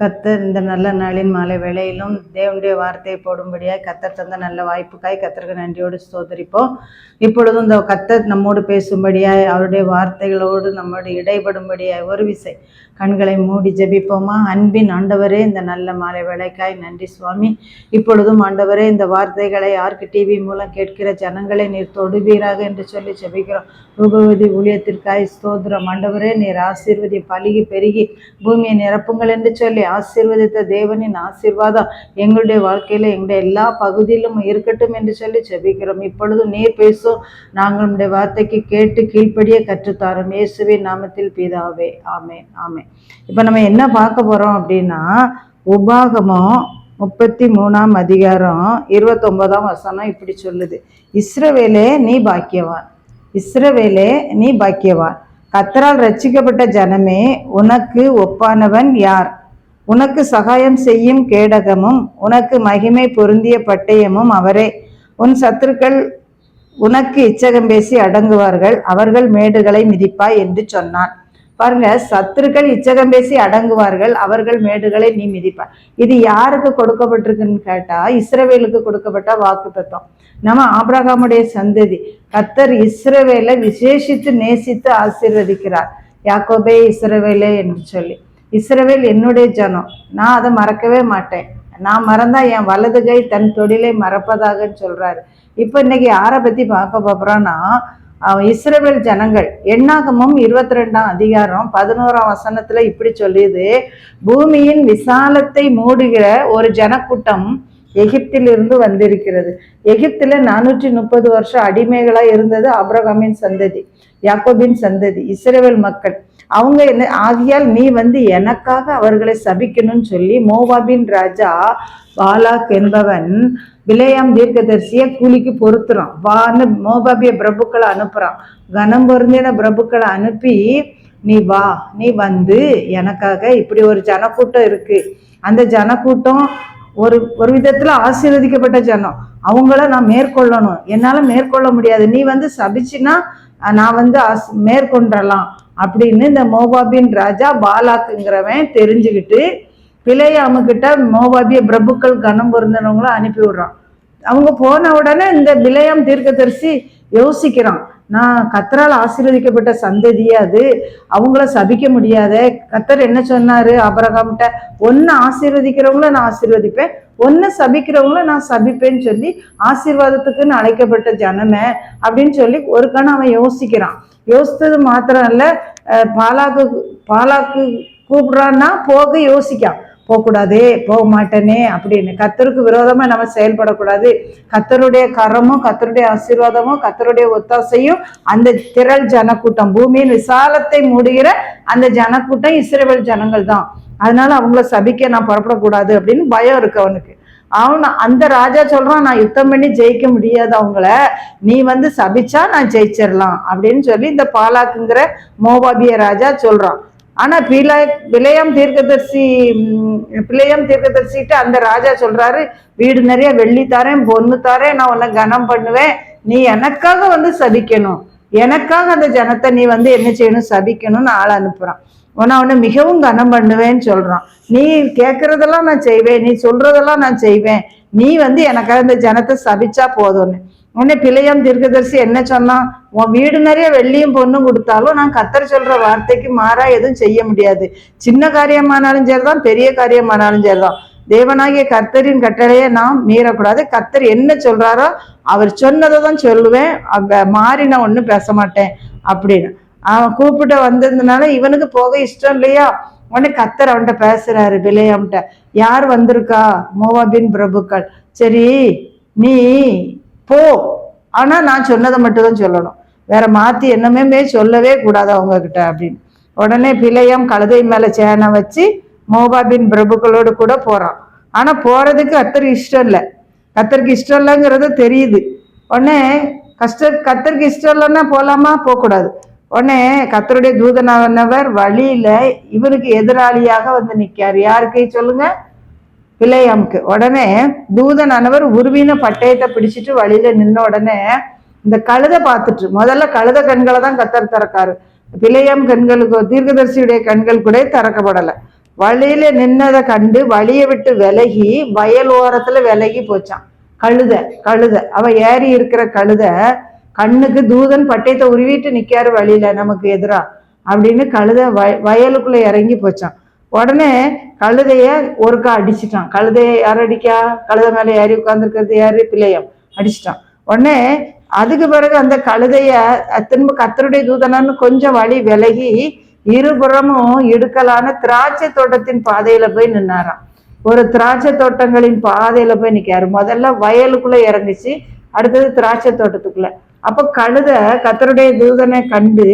கர்த்தர் இந்த நல்ல நாளின் மாலை வேளையிலும் தேவனுடைய வார்த்தையை போடும்படியாய் கர்த்தர் தந்த நல்ல வாய்ப்புக்காய் கர்த்தருக்கு நன்றியோடு ஸ்தோத்திரிப்போம். இப்பொழுதும் இந்த கர்த்தர் நம்மோடு பேசும்படியாய் அவருடைய வார்த்தைகளோடு நம்மோடு இடைபடும்படியாய் ஒரு விசை கண்களை மூடி ஜெபிப்போமா. அன்பின் ஆண்டவரே, இந்த நல்ல மாலை வேளைக்காய் நன்றி சுவாமி. இப்பொழுதும் ஆண்டவரே, இந்த வார்த்தைகளை யாருக்கு டிவி மூலம் கேட்கிற ஜனங்களை நீர் தொடுவீராக என்று சொல்லி ஜெபிக்கிறோம். ரூபவதி ஊழியத்திற்காய் ஸ்தோத்திரம். ஆண்டவரே, நீர் ஆசீர்வதி பலுகி பெருகி பூமியை நிரப்புங்கள் என்று சொல்லி ஆசீர்வதித்த தேவனின் ஆசீர்வாதம் எங்களுடைய வாழ்க்கையில எங்களுடைய எல்லா பகுதியிலும் இருக்கட்டும் என்று சொல்லி ஜெபிக்கிறோம். இப்பொழுது நீர் பேசும், நாங்கள் உங்களுடைய வார்த்தைக்கு கேட்டு கீழ்ப்படியே கற்றுத்தாரோம். இயேசுவின் நாமத்தில் பிதாவே, ஆமேன் ஆமேன். இப்போ நம்ம என்ன பார்க்க போறோம் அப்படின்னா, உபாகமம் 33ஆம் அதிகாரம் 29ஆம் வசனம் இப்படி சொல்லுது: இஸ்ரவேலே நீ பாக்கியவான், இஸ்ரவேலே நீ பாக்கியவான், கர்த்தரால் ரட்சிக்கப்பட்ட ஜனமே, உனக்கு ஒப்பானவன் யார்? உனக்கு சகாயம் செய்யும் கேடகமும் உனக்கு மகிமை பொருந்திய பட்டயமும் அவரே. உன் சத்துருக்கள் உனக்கு இச்சகம் பேசி அடங்குவார்கள், அவர்கள் மேடுகளை மிதிப்பாய் என்று சொன்னான். பாருங்க, சத்துருக்கள் இச்சகம் பேசி அடங்குவார்கள், அவர்கள் மேடுகளை நீ மிதிப்பாய். இது யாருக்கு கொடுக்கப்பட்டிருக்குன்னு கேட்டா, இஸ்ரவேலுக்கு கொடுக்கப்பட்ட வாக்கு தத்துவம். நம்ம ஆபிரகாமுடைய சந்ததி. கர்த்தர் இஸ்ரவேலை விசேஷித்து நேசித்து ஆசீர்வதிக்கிறார். யாக்கோபே இஸ்ரவேலே என்று சொல்லி. இஸ்ரவேல் என்னுடைய ஜனம், நான் அதை மறக்கவே மாட்டேன். நான் மறந்தா என் வலது கை தன் தொழிலை மறப்பதாக சொல்றாரு. இப்ப இன்னைக்கு யாரை பத்தி பார்க்க போறோம்னா, இஸ்ரவேல் ஜனங்கள். எண்ணாகமம் 22ஆம் அதிகாரம் 11ஆம் வசனத்துல இப்படி சொல்லியது: பூமியின் விசாலத்தை மூடுகிற ஒரு ஜனக்கூட்டம் எகிப்திலிருந்து வந்திருக்கிறது. எகிப்துல 430 வருஷம் அடிமைகளா இருந்தது ஆபிரகாமின் சந்ததி, யாக்கோபின் சந்ததி, இஸ்ரவேல் மக்கள். அவங்க என்ன ஆகியால் நீ எனக்காக அவர்களை சபிக்கணும்னு சொல்லி மோவாபின் ராஜா பாலாக் என்பவன் பிலேயாம் தீர்க்கதரிசிய கூலிக்கு பொறுத்துறான். வான்னு மோவாபிய பிரபுக்களை அனுப்புறான். கனம் பொருந்தின பிரபுக்களை அனுப்பி, நீ வா, நீ எனக்காக, இப்படி ஒரு ஜனக்கூட்டம் இருக்கு, அந்த ஜனக்கூட்டம் ஒரு விதத்துல ஆசீர்வதிக்கப்பட்ட ஜனம், அவங்கள நான் மேற்கொள்ளணும், என்னால மேற்கொள்ள முடியாது, நீ சபிச்சுன்னா நான் மேற்கொண்டலாம் அப்படின்னு இந்த மோவாபின் ராஜா பாலாக்குங்கிறவன் தெரிஞ்சுக்கிட்டு பிலேயாமுக்கிட்ட மோவாபிய பிரபுக்கள் கனம் பொருந்தனவங்களும் அனுப்பி விடுறான். அவங்க போன உடனே இந்த பிலேயாம் தீர்க்கதரிசி யோசிக்கிறான், நான் கர்த்தரால் ஆசீர்வதிக்கப்பட்ட சந்ததியே அது, அவங்கள சபிக்க முடியாத. கர்த்தர் என்ன சொன்னாரு ஆபிரகாம்கிட்ட? ஒன்னு ஆசீர்வதிக்கிறவங்கள நான் ஆசீர்வதிப்பேன், ஒன்னு சபிக்கிறவங்கள நான் சபிப்பேன்னு சொல்லி ஆசீர்வாதத்துக்குன்னு அழைக்கப்பட்ட ஜனமே அப்படின்னு சொல்லி ஒரு கணம் அவன் யோசிக்கிறான். யோசித்தது மாத்திரம் இல்ல, பாலாக்கு கூப்பிடுறான்னா போக யோசிக்கான். போகக்கூடாதே, போக மாட்டேனே அப்படின்னு. கர்த்தருக்கு விரோதமா நம்ம செயல்படக்கூடாது. கர்த்தருடைய கரமும் கர்த்தருடைய ஆசீர்வாதமும் கர்த்தருடைய ஒத்தாசையும் அந்த திரள் ஜனக்கூட்டம், பூமியின் விசாலத்தை மூடுகிற அந்த ஜனக்கூட்டம் இஸ்ரவேல் ஜனங்கள் தான். அதனால அவங்கள சபிக்க நான் புறப்படக்கூடாது அப்படின்னு பயம் இருக்கு அவனுக்கு. அந்த ராஜா சொல்றான், நான் யுத்தம் பண்ணி ஜெயிக்க முடியாது அவங்கள, நீ சபிச்சா நான் ஜெயிச்சிடலாம் அப்படின்னு சொல்லி இந்த பாலாக்குங்கிற மோவாபிய ராஜா சொல்றான். ஆனா பிலேயாம் தீர்க்கதரிசிட்டு அந்த ராஜா சொல்றாரு, வீடு நிறைய வெள்ளி தாரேன், பொண்ணு தாரேன், நான் உன்னை கனம் பண்ணுவேன், நீ எனக்காக சபிக்கணும், எனக்காக அந்த ஜனத்தை நீ என்ன செய்யணும், சபிக்கணும்னு ஆள் அனுப்புறான். உன்னை மிகவும் கனம் பண்ணுவேன்னு சொல்றான். நீ கேட்கறதெல்லாம் நான் செய்வேன், நீ சொல்றதெல்லாம் நான் செய்வேன், நீ எனக்காக இந்த ஜனத்தை சபிச்சா போதும்னு. உடனே பிலேயாம் தீர்க்கதரிசி என்ன சொன்னான்? உன் வீடு நிறைய வெள்ளியும் பொண்ணும் கொடுத்தாலும் நான் கர்த்தர் சொல்ற வார்த்தைக்கு மாறா எதுவும் செய்ய முடியாது. சின்ன காரியமானாலும் சரிதான், பெரிய காரியமானாலும் சரிதான், தேவனாகிய கர்த்தரின் கட்டளையை நாம் மீறக்கூடாது. கர்த்தர் என்ன சொல்றாரோ அவர் சொன்னதை தான் சொல்லுவேன், மாறி நான் ஒன்றும் பேச மாட்டேன் அப்படின்னு. அவன் கூப்பிட்ட வந்ததுனால இவனுக்கு போக இஷ்டம் இல்லையா. உடனே கர்த்தர் அவன்கிட்ட பேசுறாரு, பிலேயாம்கிட்ட. யார் வந்திருக்கா? மோவாபின் பிரபுக்கள். சரி, நீ போ, ஆனா நான் சொன்னதை மட்டும் தான் சொல்லணும், வேற மாத்தி என்னமே சொல்லவே கூடாது அவங்க கிட்ட அப்படின்னு. உடனே பிலேயாம் கழுதை மேல சேனை வச்சு மோவாபின் பிரபுக்களோடு கூட போறான். ஆனா போறதுக்கு கர்த்தருக்கு இஷ்டம் இல்லை. கர்த்தருக்கு இஷ்டம் இல்லைங்கிறது தெரியுது. உடனே கர்த்தருக்கு இஷ்டம் இல்லைன்னா போலாமா? போகக்கூடாது. உடனே கர்த்தருடைய தூதனானவர் வழியில இவனுக்கு எதிராளியாக நிக்காரு. யாருக்கு சொல்லுங்க? பிலேயாமுக்கு. உடனே தூதனானவர் உருவின பட்டயத்தை பிடிச்சிட்டு வழியில நின்ன உடனே இந்த கழுதை பார்த்துட்டு, முதல்ல கழுத கண்களை தான் கர்த்தர் திறக்காரு. பிலேயாம் கண்களுக்கு, தீர்க்கதரிசியுடைய கண்கள் கூட திறக்கப்படலை. வழியில நின்னதை கண்டு வழியை விட்டு விலகி வயல் ஓரத்துல விலகி போச்சான். கழுத அவ ஏறி இருக்கிற கழுத கண்ணுக்கு தூதன் பட்டயத்தை உருவிட்டு நிக்காரு வழியில நமக்கு எதிரா அப்படின்னு கழுத வயலுக்குள்ள இறங்கி போச்சான். உடனே கழுதைய ஒருக்கா அடிச்சிட்டான். கழுதைய யார் அடிக்கா? கழுதை மேல ஏறி உட்கார்ந்துருக்கிறது யாரு? பிள்ளையம் அடிச்சிட்டான். உடனே அதுக்கு பிறகு அந்த கழுதைய திரும்ப கர்த்தருடைய தூதனான்னு கொஞ்சம் வழி விலகி இருபுறமும் இடுக்கலான திராட்சை தோட்டத்தின் பாதையில போய் நின்னாராம். ஒரு திராட்சை தோட்டங்களின் பாதையில போய் நிக்காரு. முதல்ல வயலுக்குள்ள இறங்குச்சு, அடுத்தது திராட்சை தோட்டத்துக்குள்ள. அப்ப கழுத கர்த்தருடைய தூதனை கண்டு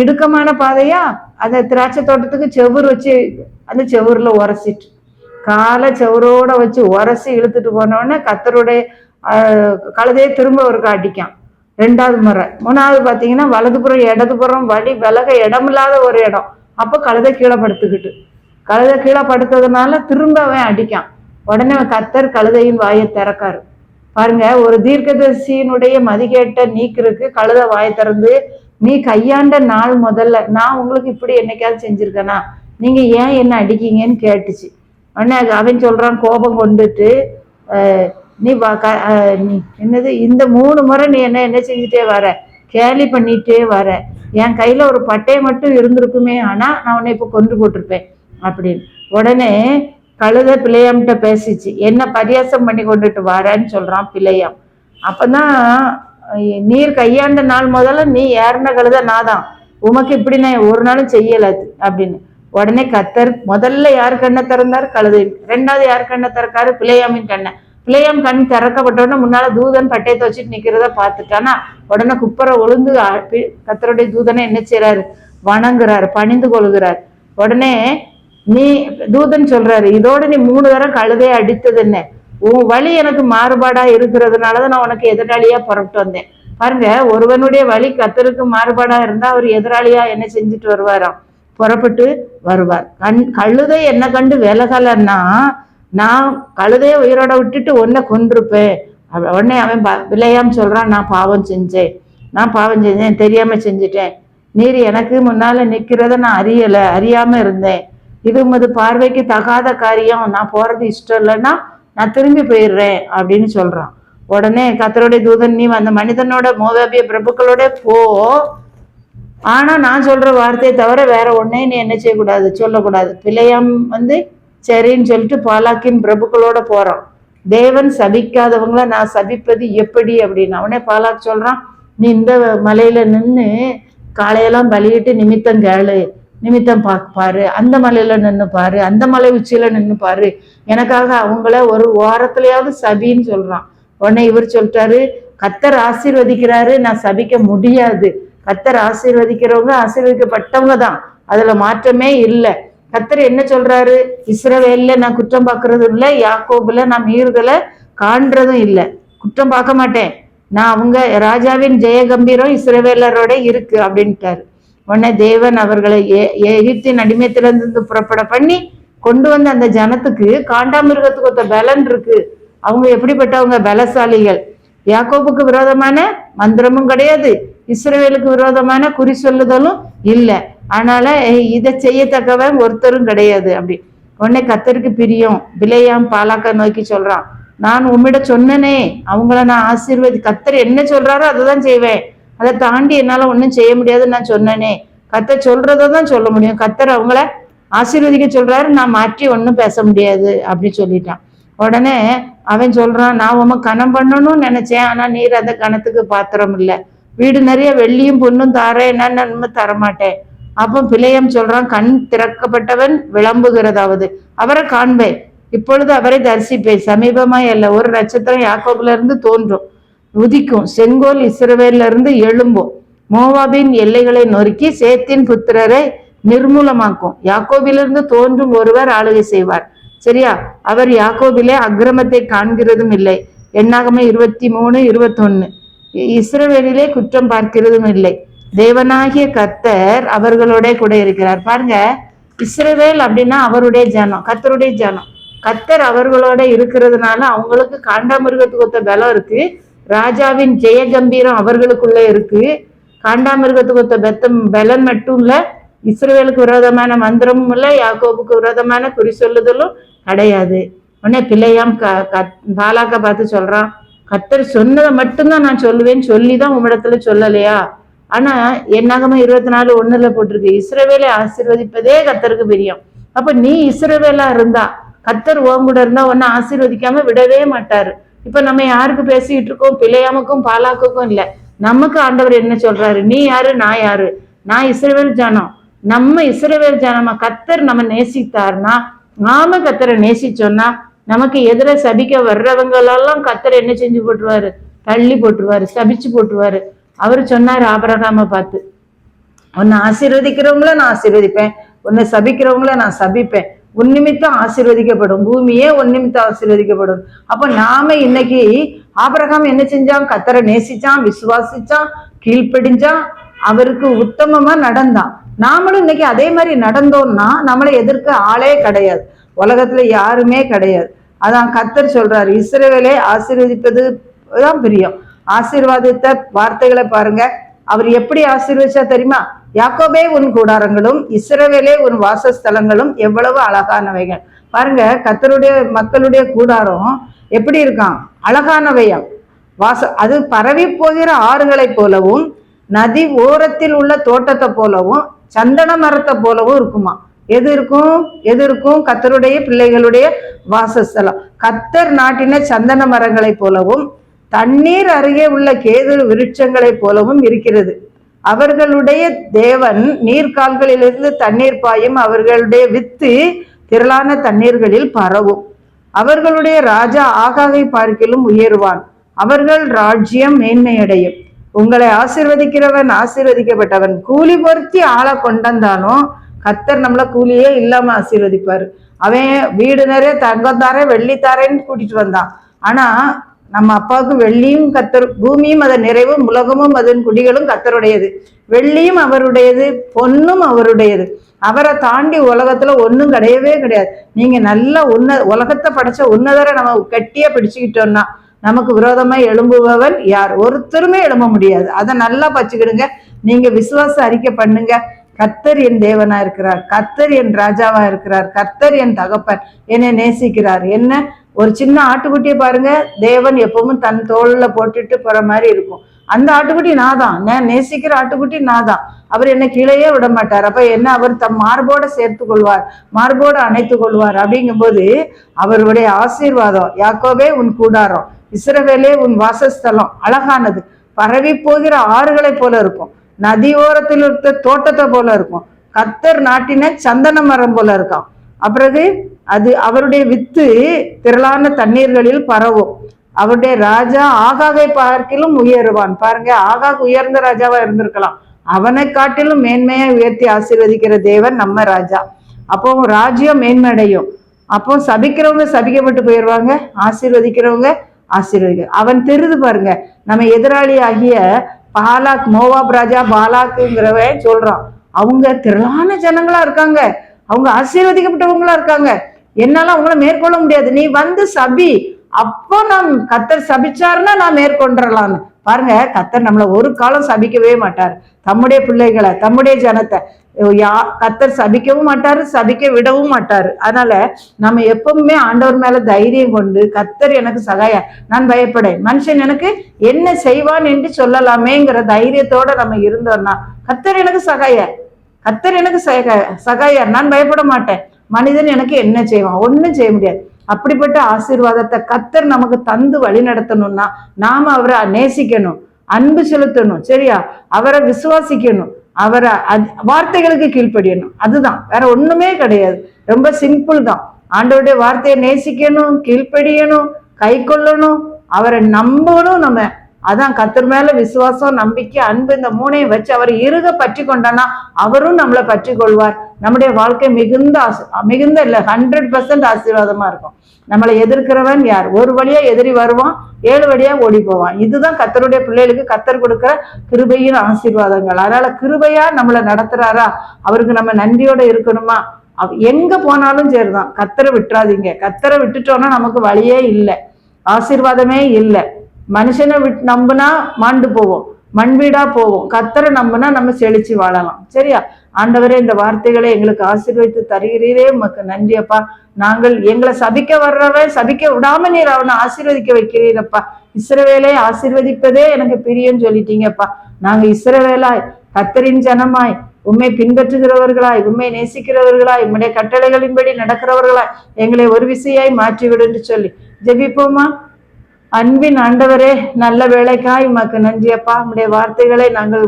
இடுக்கமான பாதையா அந்த திராட்சை தோட்டத்துக்கு செவுரு வச்சு அந்த செவுருல உரசிட்டு காலை செவரோட வச்சு உரசி இழுத்துட்டு போனோடனே கர்த்தருடைய கழுதையை திரும்ப ஒருக்கா அடிக்கான். 2வது முறை. 3வது பார்த்தீங்கன்னா வலதுபுறம் இடதுபுறம் வழி விலக இடமில்லாத ஒரு இடம். அப்போ கழுதை கீழே படுத்ததுனால திரும்ப அவன் அடிக்கான். உடனே கர்த்தர் கழுதையின் வாயை திறக்காரு. பாருங்க, ஒரு தீர்க்கதரிசியினுடைய மதிகேட்ட நீக்கிறதுக்கு கழுதை வாயை திறந்து, நீ கையாண்ட நாள் முதல்ல நான் உங்களுக்கு இப்படி என்னைக்காவது செஞ்சிருக்கேனா, நீங்க ஏன் என்ன அடிக்கீங்கன்னு கேட்டுச்சு. உடனே அவன் சொல்றான் கோபம் கொண்டுட்டு, நீ என்னது இந்த 3 முறை நீ என்ன செஞ்சுட்டே வர, கேலி பண்ணிட்டே வர, என் கையில ஒரு பட்டையை மட்டும் இருந்திருக்குமே, ஆனா நான் உன்னை இப்ப கொண்டு போட்டிருப்பேன் அப்படின்னு. உடனே கழுதை பிள்ளையாம்கிட்ட பேசிச்சு, என்ன பரியாசம் பண்ணி கொண்டுட்டு வரேன்னு சொல்றான் பிள்ளையாம். அப்பதான் நீர் கையாண்ட நாள் முதல்ல நீ ஏறின கழுதை நாதான், உமக்கு இப்படி நான் ஒரு நாளும் செய்யல அப்படின்னு. உடனே கர்த்தர் முதல்ல யார் கண்ணை திறந்தாரு? கழுதை. 2வது யார் கண்ணை திறக்காரு? பிள்ளையாமின் கண்ணை. பிள்ளையாம் கண் திறக்கப்பட்டோடனே முன்னால தூதன் பட்டயத்தை வச்சுட்டு நிக்கிறத பார்த்துட்டானா உடனே குப்பரை ஒழுந்து கர்த்தருடைய தூதனை என்ன செய்யறாரு? வணங்குறாரு, பணிந்து கொள்கிறார். உடனே நீ தூதன் சொல்றாரு, இதோட நீ 3 தரம் கழுதையை அடித்தது என்ன? உன் வழி எனக்கு மாறுபாடா இருக்கிறதுனாலதான் நான் உனக்கு எதிராளியா புறப்பட்டு வந்தேன். பாருங்க, ஒருவனுடைய வழி கர்த்தருக்கு மாறுபாடா இருந்தா அவர் எதிராளியா என்ன செஞ்சுட்டு வருவாராம்? புறப்பட்டு வருவார். கழுதை என்ன கண்டு விலகலன்னா நான் கழுதைய உயிரோட விட்டுட்டு உன்னை கொண்டிருப்பேன். உடனே அவன் பிள்ளையாம் சொல்றான், நான் பாவம் செஞ்சேன், தெரியாம செஞ்சுட்டேன். நீர் எனக்கு முன்னால நிக்கிறத நான் அறியாம இருந்தேன். இது உமது பார்வைக்கு தகாத காரியம், நான் போறது இஷ்டம் இல்லைன்னா நான் திரும்பி போயிடுறேன் அப்படின்னு சொல்றான். உடனே கர்த்தருடைய தூதன், நீ அந்த மனிதனோட மோவாபிய பிரபுக்களோட போ, ஆனா நான் சொல்ற வார்த்தையை தவிர வேற ஒன்னையும் நீ என்ன செய்யக்கூடாது, சொல்லக்கூடாது. பிள்ளையாம் சரின்னு சொல்லிட்டு பாலாக்கின் பிரபுக்களோட போறான். தேவன் சபிக்காதவங்கள நான் சபிப்பது எப்படி அப்படின்னு. அவனே பாலாக் சொல்றான், நீ இந்த மலையில நின்று காலையெல்லாம் பலியிட்டு நிமித்தம் பாரு, அந்த மலையில நின்று பாரு, அந்த மலை உச்சியில நின்று பாரு, எனக்காக அவங்கள ஒரு வாரத்திலேயாவது சபின்னு சொல்றான். உடனே இவர் சொல்லிட்டாரு, கர்த்தர் ஆசீர்வதிக்கிறாரு, நான் சபிக்க முடியாது. கர்த்தர் ஆசீர்வதிக்கிறவங்க ஆசீர்வதிக்கப்பட்டவங்க தான், அதுல மாற்றமே இல்லை. கர்த்தர் என்ன சொல்றாரு? இஸ்ரவேல்ல நான் குற்றம் பார்க்கறதும் இல்லை, யாக்கோபுல நான் மீறுதலை காண்றதும் இல்லை, குற்றம் பார்க்க மாட்டேன். நான் அவங்க ராஜாவின் ஜெய கம்பீரம் இஸ்ரவேலரோட இருக்கு அப்படின்ட்டாரு. உடனே தேவன் அவர்களை எகிப்தின் அடிமையத்திலிருந்து புறப்பட பண்ணி கொண்டு வந்த அந்த ஜனத்துக்கு காண்டாமிருகத்துக்கு ஒத்த பலன் இருக்கு. அவங்க எப்படிப்பட்டவங்க? பலசாலிகள். யாக்கோபுக்கு விரோதமான மந்திரமும் கிடையாது, இஸ்ரவேலுக்கு விரோதமான குறி சொல்லுதலும் இல்லை. அதனால இதை செய்யத்தக்கவன் ஒருத்தரும் கிடையாது அப்படி. உடனே கர்த்தருக்கு பிரியம். பிலேயாம் பாலாக்க நோக்கி சொல்றான், நான் உம்மிட சொன்னனே அவங்கள நான் கர்த்தர் என்ன சொல்றாரோ அதுதான் செய்வேன், அதை தாண்டி என்னால ஒன்றும் செய்ய முடியாதுன்னு நான் சொன்னனே. கர்த்தர் சொல்றதான் சொல்ல முடியும். கர்த்தர் அவங்கள ஆசீர்வதிக்க சொல்றாரு, நான் மாற்றி ஒன்றும் பேச முடியாது அப்படி சொல்லிட்டான். உடனே அவன் சொல்றான், நான் உம கனம் பண்ணணும்னு நினைச்சேன், ஆனா நீர் அந்த கணத்துக்கு பாத்திரம் இல்லை. வீடு நிறைய வெள்ளியும் பொண்ணும் தாரேன், நான் தரமாட்டேன். அப்போ பிள்ளையம் சொல்றான், கண் திறக்கப்பட்டவன் விளம்புகிறதாவது அவரை காண்பேன், இப்பொழுது அவரை தரிசிப்பேன், சமீபமாய் அல்ல. ஒரு நட்சத்திரம் யாக்கோபுல இருந்து தோன்றும், உதிக்கும், செங்கோல் இஸ்ரவேல்ல இருந்து எழும்பும், மோவாபின் எல்லைகளை நொறுக்கி சேத்தின் புத்திரரை நிர்மூலமாக்கும். யாக்கோபிலிருந்து தோன்றும் ஒருவர் ஆளுகை செய்வார். சரியா? அவர் யாக்கோபிலே அக்கிரமத்தை காண்கிறதும் இல்லை. எண்ணாகம 23:21. இஸ்ரவேலிலே குற்றம் பார்க்கிறதும் இல்லை. தேவனாகிய கர்த்தர் அவர்களோட கூட இருக்கிறார். பாருங்க, இஸ்ரவேல் அப்படின்னா அவருடைய ஜனம், கர்த்தருடைய ஜனம். கர்த்தர் அவர்களோட இருக்கிறதுனால அவங்களுக்கு காண்டாமிருகத்துக்கு ஒத்த பலம் இருக்கு. ராஜாவின் ஜெய கம்பீரம் அவர்களுக்குள்ள இருக்கு. காண்டாமிருகத்துக்கு ஒத்த பலன் மட்டும் இல்ல, இஸ்ரவேலுக்கு விரோதமான மந்திரமும் இல்லை, யாக்கோபுக்கு விரோதமான குறி சொல்லுதலும் கிடையாது. உடனே பிள்ளையாம் பாலாக்க பார்த்து சொல்றான், கர்த்தர் சொன்னதை மட்டும்தான் நான் சொல்லுவேன்னு சொல்லிதான் உம்மிடத்துல சொல்லலையா? ஆனா என்னாகம 24:1 போட்டிருக்கு, இஸ்ரவேலை ஆசீர்வதிப்பதே கர்த்தருக்கு பிரியம். அப்ப நீ இஸ்ரவேலா இருந்தா, கர்த்தர் உன் கூட இருந்தா உன்னை ஆசீர்வதிக்காம விடவே மாட்டாரு. இப்ப நம்ம யாருக்கு பேசிக்கிட்டு இருக்கோம்? பிள்ளையாமுக்கும் பாலாக்குக்கும் இல்ல, நமக்கு ஆண்டவர் என்ன சொல்றாரு? நீ யாரு, நான் யாரு? நான் இஸ்ரவேல் ஜனம். நம்ம இஸ்ரவேல் ஜனமா கர்த்தர் நம்ம நேசித்தார்னா, நாம கர்த்தரை நேசிச்சோம்னா, நமக்கு எதிர சபிக்க வர்றவங்களெல்லாம் கர்த்தர் என்ன செஞ்சு போட்டுருவாரு? தள்ளி போட்டுருவாரு, சபிச்சு போட்டுருவாரு. அவரு சொன்னாரு ஆபிரகாமை பார்த்து, உன்னை ஆசீர்வதிக்கிறவங்கள நான் ஆசீர்வதிப்பேன், உன்னை சபிக்கிறவங்கள நான் சபிப்பேன். உன் நிமித்தம் ஆசீர்வதிக்கப்படும், பூமியே உன் நிமித்தம் ஆசீர்வதிக்கப்படும். அப்ப நாம இன்னைக்கு ஆபிரகாம் என்ன செஞ்சான்? கர்த்தரை நேசிச்சான், விசுவாசிச்சான், கீழ்ப்படிஞ்சான், அவருக்கு உத்தமமா நடந்தான். நாமளும் இன்னைக்கு அதே மாதிரி நடந்தோம்னா நம்மளை எதிர்க்க ஆளே கிடையாது, உலகத்துல யாருமே கிடையாது. அதான் கர்த்தர் சொல்றாரு, இஸ்ரவேலை ஆசீர்வதிப்பது தான் பிரியம். ஆசீர்வாதித்த வார்த்தைகளை பாருங்க. அவர் எப்படி ஆசீர்வதிச்சா தெரியுமா? யாக்கோபே உன் கூடாரங்களும் இஸ்ரவேலே உன் வாசஸ்தலங்களும் எவ்வளவு அழகானவைகள். பாருங்க, கர்த்தருடைய மக்களுடைய கூடாரம் எப்படி இருக்கான்? அழகானவையாம். அது பரவி போகிற ஆறுகளை போலவும் நதி ஓரத்தில் உள்ள தோட்டத்தை போலவும் சந்தன மரத்தை போலவும் இருக்குமா. எது இருக்கும்? எது இருக்கும்? கர்த்தருடைய பிள்ளைகளுடைய வாசஸ்தலம். கர்த்தர் நாட்டின சந்தன மரங்களை போலவும் தண்ணீர் அருகே உள்ள கேது விருட்சங்களை போலவும் இருக்கிறது. அவர்களுடைய தேவன் நீர்கால்களிலிருந்து தண்ணீர் பாயும், அவர்களுடைய வித்து திரளான தண்ணீர்களில் பரவும். அவர்களுடைய ராஜா ஆகாகை பார்க்கிலும் உயர்வான், அவர்கள் ராஜ்யம் மேன்மையடையும். உங்களை ஆசீர்வதிக்கிறவன் ஆசீர்வதிக்கப்பட்டவன். கூலி பொருத்தி ஆளை கொண்டாலும் கர்த்தர் நம்மள கூலியே இல்லாம ஆசீர்வதிப்பாரு. அவன் வீடு நிறைய தங்கம் தாரேன் வெள்ளி தாரேன்னு கூட்டிட்டு வந்தான். ஆனா நம்ம அப்பாவுக்கு வெள்ளியும் கர்த்தர், பூமியும் அதன் நிறைவும் உலகமும் அதன் குடிகளும் கர்த்தருடையது. வெள்ளியும் அவருடையது, பொன்னும் அவருடையது. அவரை தாண்டி உலகத்துல ஒன்றும் கிடையவே கிடையாது. நீங்க நல்ல உலகத்தை படைச்ச உன்னதரை நம்ம கட்டியா பிடிச்சுக்கிட்டோம்னா நமக்கு விரோதமா எழும்புபவன் யார்? ஒருத்தருமே எழும்ப முடியாது. அதை நல்லா பச்சுக்கிடுங்க. நீங்க விசுவாச அறிக்கை பண்ணுங்க. கர்த்தர் என் தேவனா இருக்கிறார், கர்த்தர் என் ராஜாவா இருக்கிறார், கர்த்தர் என் தகப்பன், என்னை நேசிக்கிறார். என்ன ஒரு சின்ன ஆட்டுக்குட்டியை பாருங்க, தேவன் எப்பவும் தன் தோல்ல போட்டுட்டு போற மாதிரி இருக்கும். அந்த ஆட்டுக்குட்டி நான் தான், நான் நேசிக்கிற ஆட்டுக்குட்டி நான் தான். அவர் என்னை கீழேயே விட மாட்டார். அப்ப என்ன, அவர் தம் மார்போட சேர்த்து கொள்வார், மார்போட அணைத்து கொள்வார். அப்படிங்கும்போது அவருடைய ஆசீர்வாதம், யாக்கோபே உன் கூடாரம், இஸ்ரவேலே உன் வாசஸ்தலம் அழகானது, பரவி போகிற ஆறுகளை போல இருக்கும், நதி ஓரத்தில் இருக்க தோட்டத்தை போல இருக்கும், கர்த்தர் நாட்டின சந்தன மரம் போல இருக்கான். அப்புறம் அது அவருடைய வித்து திரளான தண்ணீர்களில் பரவும். அவருடைய ராஜா ஆகாகை பார்க்கிலும் உயருவான். பாருங்க, ஆகாக் உயர்ந்த ராஜாவா இருந்திருக்கலாம், அவனை காட்டிலும் மேன்மையா உயர்த்தி ஆசீர்வதிக்கிற தேவன் நம்ம ராஜா. அப்போ ராஜ்யம் மேன்மையடையும். அப்போ சபிக்கிறவங்க சபிக்கப்பட்டு போயிடுவாங்க, ஆசீர்வதிக்கிறவங்க ஆசீர்வதிக்க. அவன் தெரிது பாருங்க, நம்ம எதிராளி ஆகிய பாலாக், மோவாப் ராஜா பாலாக்குங்கிறவன் சொல்றான், அவங்க திரளான ஜனங்களா இருக்காங்க, அவங்க ஆசீர்வதிக்கப்பட்டவங்களா இருக்காங்க, என்னால அவங்கள மேற்கொள்ள முடியாது, நீ வந்து சபி, அப்போ நாம் கர்த்தர் சபிச்சாருன்னா நான் மேற்கொண்டுடலான்னு. பாருங்க, கர்த்தர் நம்மளை ஒரு காலம் சபிக்கவே மாட்டார். தம்முடைய பிள்ளைகளை, தம்முடைய ஜனத்தை கர்த்தர் சபிக்கவும் மாட்டாரு, சபிக்க விடவும் மாட்டாரு. அதனால நம்ம எப்பவுமே ஆண்டவர் மேல தைரியம் கொண்டு, கர்த்தர் எனக்கு சகாய, நான் பயப்படேன், மனுஷன் எனக்கு என்ன செய்வான் என்று சொல்லலாமேங்கிற தைரியத்தோட நம்ம இருந்தோம்னா, கர்த்தர் எனக்கு சகாய, கர்த்தர் எனக்கு சகாயார், நான் பயப்பட மாட்டேன், மனிதன் எனக்கு என்ன செய்வான், ஒன்னும் செய்ய முடியாது. அப்படிப்பட்ட ஆசீர்வாதத்தை கர்த்தர் நமக்கு தந்து வழி நடத்தணும்னா நாம அவரை நேசிக்கணும், அன்பு செலுத்தணும், சரியா? அவரை விசுவாசிக்கணும், அவரை வார்த்தைகளுக்கு கீழ்ப்படியணும். அதுதான், வேற ஒண்ணுமே கிடையாது. ரொம்ப சிம்பிள் தான். ஆண்டவருடைய வார்த்தையை நேசிக்கணும், கீழ்ப்படியணும், கை கொள்ளணும், அவரை நம்பணும். நம்ம அதான் கர்த்தர் மேல விசுவாசம், நம்பிக்கை, அன்பு, இந்த மூணையும் வச்சு அவர் இறுக பற்றி கொண்டானா அவரும் நம்மளை பற்றி கொள்வார். நம்முடைய வாழ்க்கை மிகுந்த இல்ல 100% ஆசீர்வாதமா இருக்கும். நம்மளை எதிர்க்கிறவன் யார்? ஒரு வழியா எதிரி வருவான், 7 வழியா ஓடி போவான். இதுதான் கர்த்தருடைய பிள்ளைகளுக்கு கர்த்தர் கொடுக்கிற கிருபையின் ஆசீர்வாதங்கள். அதனால கிருபையா நம்மளை நடத்துறாரா, அவருக்கு நம்ம நன்றியோட இருக்கணுமா? எங்க போனாலும் சரிதான், கர்த்தரை விட்டுறாதீங்க. கர்த்தரை விட்டுட்டோம்னா நமக்கு வழியே இல்லை, ஆசீர்வாதமே இல்லை. மனுஷனை நம்புனா மாண்டு போவோம், மண் வீடா போகும். கர்த்தரை நம்பினா நம்ம செழிச்சு வாழலாம். சரியா? ஆண்டவரே, இந்த வார்த்தைகளை எங்களுக்கு ஆசீர்வதித்து தருகிறீரே, உமக்கு நன்றி அப்பா. நாங்கள் எங்களை சபிக்க வர்றவன் சபிக்க விடாம நீர் அவனை ஆசீர்வதிக்க வைக்கிறீரப்பா. இஸ்ரவேலை ஆசீர்வதிப்பதே எனக்கு பிரியன்னு சொல்லிட்டீங்கப்பா. நாங்க இஸ்ரவேலாய், கர்த்தரின் ஜனமாய், உம்மை பின்பற்றுகிறவர்களாய், உம்மை நேசிக்கிறவர்களாய், உம்முடைய கட்டளைகளின்படி நடக்கிறவர்களாய் எங்களை ஒரு விசையாய் மாற்றி விடுன்னு சொல்லி ஜெபிப்போமா? அன்பின் ஆண்டவரே, நல்ல வேலைக்காய் உமக்கு நன்றி அப்பா. உம்முடைய வார்த்தைகளை நாங்கள்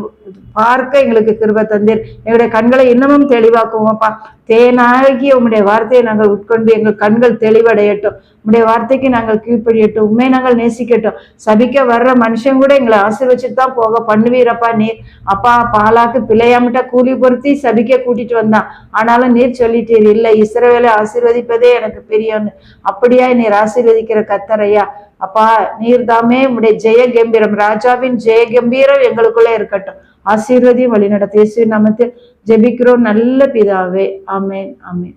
பார்க்க எங்களுக்கு கிருபை தந்தீர். எங்களுடைய கண்களை இன்னமும் தெளிவாக்குவோம்ப்பா. தேனாகிய உம்முடைய வார்த்தையை நாங்கள் உட்கொண்டு எங்கள் கண்கள் தெளிவடையட்டும். உம்முடைய வார்த்தைக்கு நாங்கள் கீழ்ப்படியட்டும். உண்மை நாங்கள் நேசிக்கட்டும். சபிக்க வர்ற மனுஷன் கூட எங்களை ஆசீர்வச்சிட்டு தான் போக பண்ணுவீரப்பா நீர். அப்பா, பாலாக்கு பிள்ளையாமிட்ட கூலி பொருத்தி சபிக்க கூட்டிட்டு வந்தான். ஆனாலும் நீர் சொல்லிட்டீர், இல்லை, இஸ்ரவேலை ஆசீர்வதிப்பதே எனக்கு பெரியன்னு. அப்படியா நீர் ஆசீர்வதிக்கிற கர்த்தரையா அப்பா, நீர் தாமே உம்முடைய ஜெய கம்பீரம், ராஜாவின் ஜெய கம்பீரம் எங்களுக்குள்ளே இருக்கட்டும். ஆசீர்வதியும் வழி நடத்த இயேசுவின் நாமத்தில் ஜெபிக்கிறோம் நல்ல பிதாவே. ஆமென், ஆமென்.